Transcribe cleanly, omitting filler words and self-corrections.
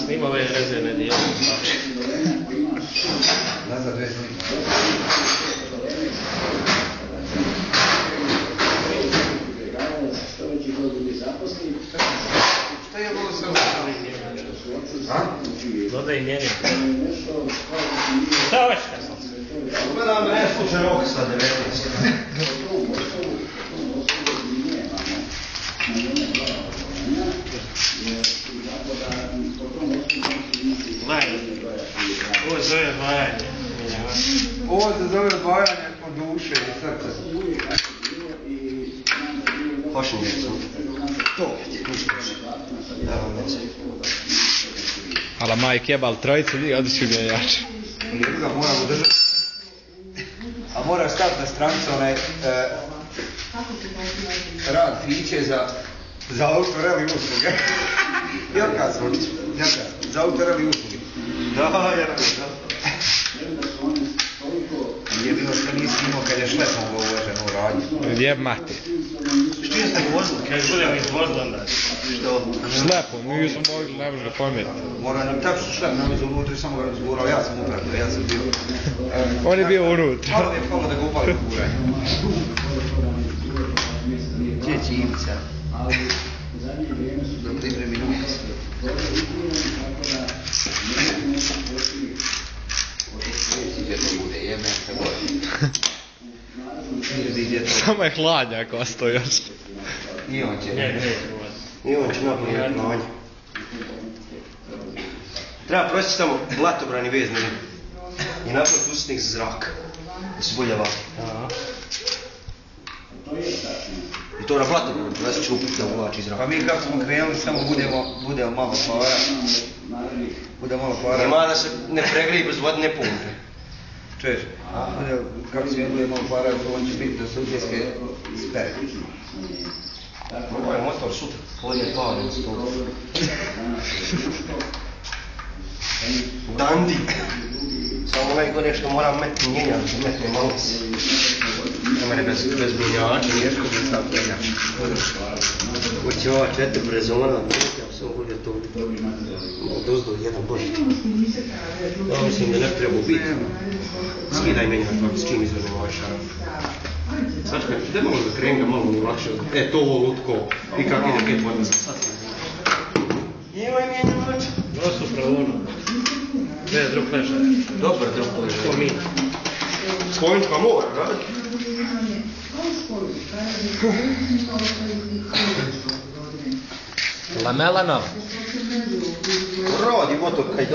Snima ove rezervne dijele. Nazad dve snima. Šta je ovo sve Dodaj njeni. Šta hoćeš? Gledam da ne slučaj rok sa 19. Vajanje. Ovo zove vajanje. Ovo se zove odvajanje od duše i srca. Hoćem djecu. To. Evo neće. Ala majke jebal trojice, vi odišu ga jače. Jednoga moram udržati. A moraš staviti na stranicu onaj rad fiće za autoreli usluge. Jelka zvonić. Za autoreli usluge. Da, Jelka, da. Nije bilo što nisi imao kad je šlepom go uvežen u radnju. Jeb mati. Što ste vozili? Kaj budemo izvozili onda? Što? Šlepom, mi smo mogli, ne može pomjeti. Mora nam tako što šlep nam je unutra, samo ga razgurao, ja sam upravio, ja sam bio. On je bio unutra. Malo mi je palo da ga upali u guranje. Gdje će Ivica? Do pripremi nuka. Gdje to bude, jebem se gore. Samo je hladnjak ostao još. I on će. I on će napuniti manje. Treba prositi tamo blatobrani vezni i napraviti usitnik za zrak. Da se bolje vati. I to na blatobrani, da se čupiti da uvlači zrak. Pa mi kako smo krenuli, samo budemo malo para. Bude malo para. Nema da se ne pregriji bez vodne pumpe. Čuješ? Kako se bude malo para, on će biti do sutjeske spere. Ovo je motor sutra, podne palim s toga. Dandi. Samo najgore što moram metni njenja, da se metne malo. Na mene bez mjenjača. Ješko bi sad penja. Hoće ova 4 brezona, ja sam bolje to dozdo jedan boži. Ja mislim da ne treba biti. Skidaj mjenjač, s čim izvrnem ovaj šaran. Sačka, gdje malo da krenga, malo mi lakše. To ovo lutko. I kako ide ket vodna za sad. Imaj mjenjač. Ovo su pravono. Gdje je drug leža? Dobar drug leža. To mi. Spojnička mora, radi? La Melanov. Radi, gotovo kaj do.